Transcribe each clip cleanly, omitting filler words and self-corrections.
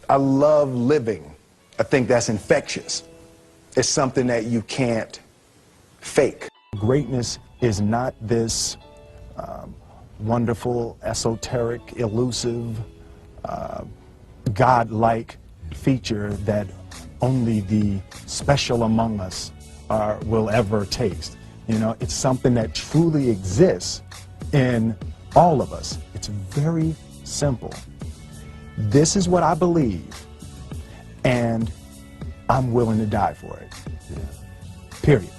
I love living. I think that's infectious. It's something that you can't fake. Greatness is not this wonderful, esoteric, elusive, God-like feature that only the special among us will ever taste. You know, it's something that truly exists in all of us. It's very simple. This is what I believe, and I'm willing to die for it. Yeah. Period.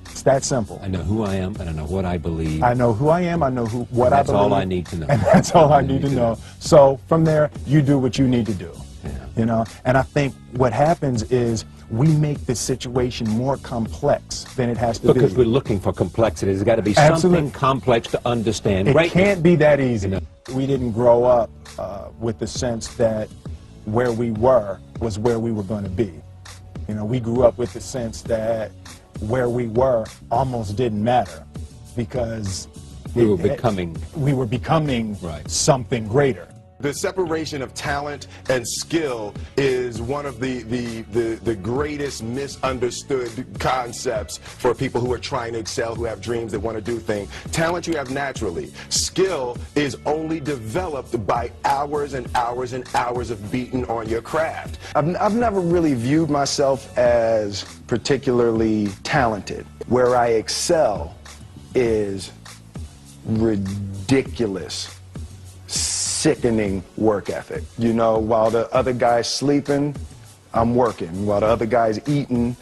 It's that simple. I know who I am, and I know what I believe. I know who I am, I know what I believe. That's all I need to know. And that's all I need to know. So from there, you do what you need to do. Yeah. You know, and I think what happens is we make the situation more complex than it has to be. Because we're looking for complexity. There's got to be something complex to understand. It can't be that easy. You know? We didn't grow up with the sense that where we were was where we were going to be. You know, we grew up with the sense that where we were almost didn't matter because we were becoming right. Something greater. The separation of talent and skill is one of the greatest misunderstood concepts for people who are trying to excel, who have dreams, that want to do things. Talent you have naturally. Skill is only developed by hours and hours and hours of beating on your craft. I've never really viewed myself as particularly talented. Where I excel is ridiculous, sickening work ethic. You know, while the other guy's sleeping, I'm working. While the other guy's eating,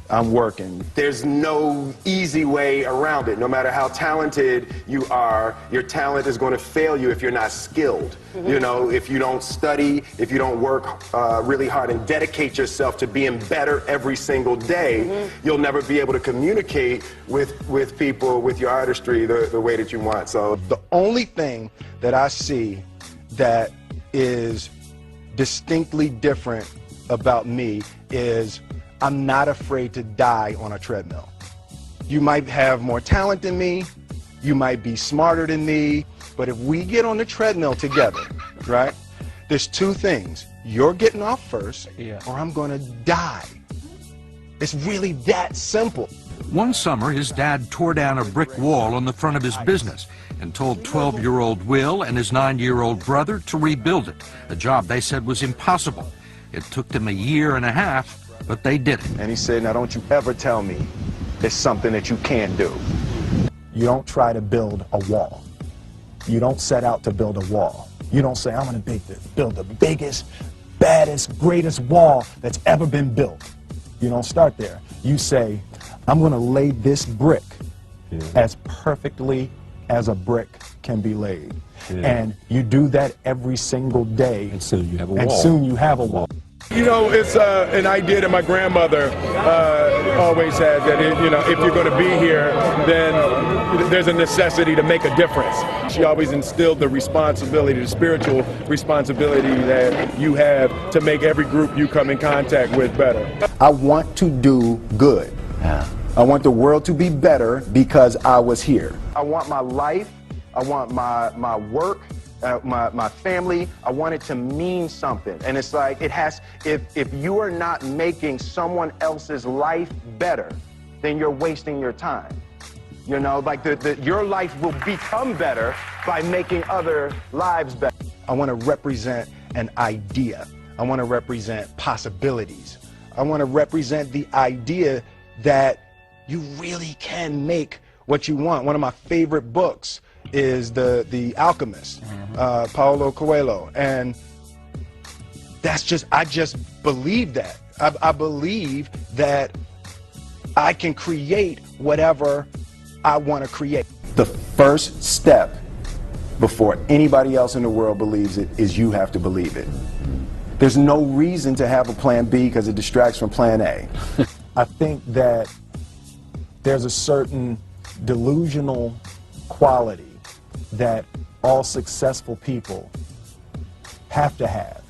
I'm working. There's no easy way around it. No matter how talented you are, your talent is going to fail you if you're not skilled. Mm-hmm. You know, if you don't study, if you don't work really hard and dedicate yourself to being better every single day, mm-hmm. you'll never be able to communicate with people, with your artistry, the way that you want. So the only thing that I see that is distinctly different about me is I'm not afraid to die on a treadmill. You might have more talent than me, you might be smarter than me, but if we get on the treadmill together, right, there's two things. You're getting off first, or I'm gonna die. It's really that simple. One summer, his dad tore down a brick wall on the front of his business and told 12-year-old Will and his 9-year-old brother to rebuild it, a job they said was impossible. It took them 1.5 years, but they did it. And he said, now don't you ever tell me it's something that you can't do. You don't try to build a wall. You don't set out to build a wall. You don't say, I'm going to build the biggest, baddest, greatest wall that's ever been built. You don't start there. You say, I'm going to lay this brick as perfectly as a brick can be laid. And you do that every single day. And soon you have a wall. And soon you have a wall. You know, it's an idea that my grandmother always had, that you know, if you're going to be here, then there's a necessity to make a difference. She always instilled the responsibility, the spiritual responsibility that you have to make every group you come in contact with better. I want to do good. Yeah. I want the world to be better because I was here. I want my life, I want my work, my family, I want it to mean something. And it's like, it has, if you are not making someone else's life better, then you're wasting your time. You know, like your life will become better by making other lives better. I want to represent an idea. I want to represent possibilities. I want to represent the idea that you really can make what you want. One of my favorite books is The Alchemist, Paulo Coelho, and I just believe that. I believe that I can create whatever I want to create. The first step before anybody else in the world believes it is you have to believe it. There's no reason to have a plan B because it distracts from plan A. I think that there's a certain delusional quality that all successful people have to have.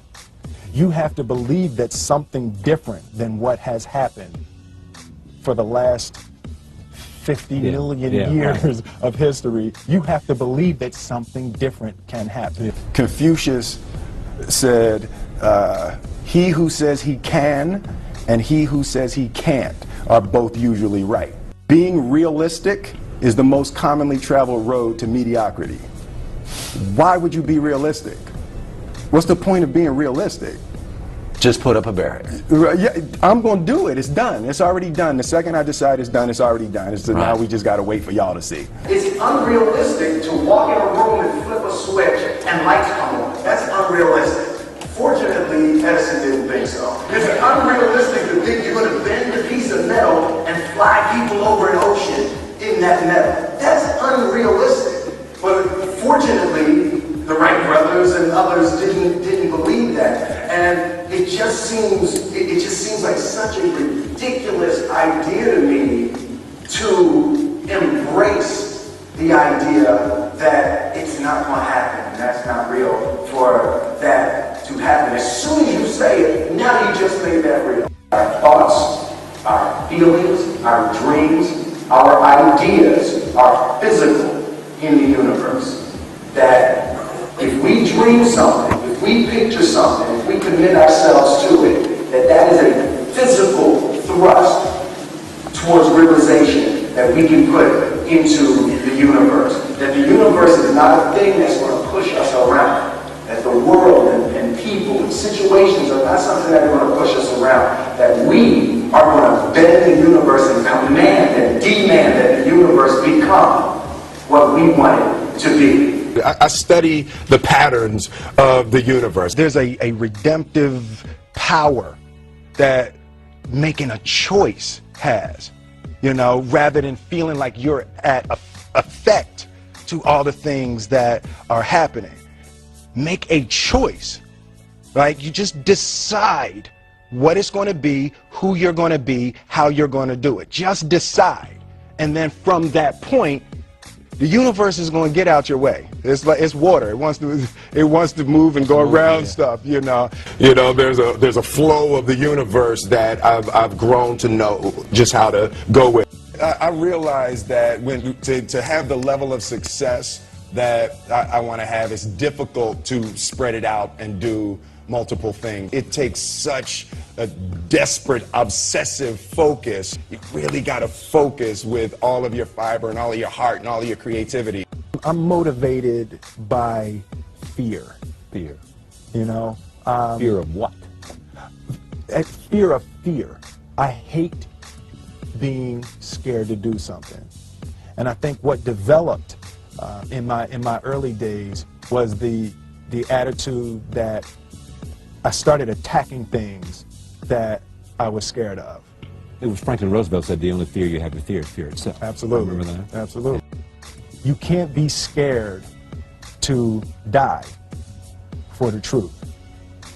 You have to believe that something different than what has happened for the last 50 million years of history. You have to believe that something different can happen. Confucius said, he who says he can and he who says he can't are both usually right. Being realistic is the most commonly traveled road to mediocrity. Why would you be realistic? What's the point of being realistic? Just put up a barrier. Yeah, I'm going to do it. It's done. It's already done. The second I decide it's done, it's already done. Now we just got to wait for y'all to see. It's unrealistic to walk in a room and flip a switch and lights come on. That's unrealistic. Fortunately, Edison didn't think so. It's unrealistic to think you're going to bend a piece of metal and fly people over an ocean in that metal. That's unrealistic. But fortunately, the Wright brothers and others didn't believe that. And it just seems like such a ridiculous idea to me to embrace the idea that it's not going to happen and that's not real for that to happen. As soon as you say it, now you just made that real. Our thoughts, our feelings, our dreams, our ideas are physical in the universe. That if we dream something, if we picture something, if we commit ourselves to it, that is a physical thrust towards realization that we can put into the universe. That the universe is not a thing that's going to push us around. That the world and people and situations are not something that are going to push us around. That we are going to bend the universe and command and demand that the universe become what we want it to be. I study the patterns of the universe. There's a redemptive power that making a choice has, you know, rather than feeling like you're at effect to all the things that are happening. Make a choice, right? You just decide what it's going to be, who you're going to be, how you're going to do it. Just decide. And then from that point, the universe is going to get out your way. It's like it's water. It wants to move and go around stuff. You know. There's a flow of the universe that I've grown to know just how to go with. I realize that to have the level of success that I want to have, it's difficult to spread it out and do multiple things. It takes such a desperate, obsessive focus. You really got to focus with all of your fiber and all of your heart and all of your creativity. I'm motivated by fear. Fear. You know? Fear of what? Fear of fear. I hate being scared to do something. And I think what developed in my early days was the attitude that I started attacking things that I was scared of. It was Franklin Roosevelt said the only fear you have to fear is fear itself. Absolutely. Remember that? Absolutely. You can't be scared to die for the truth.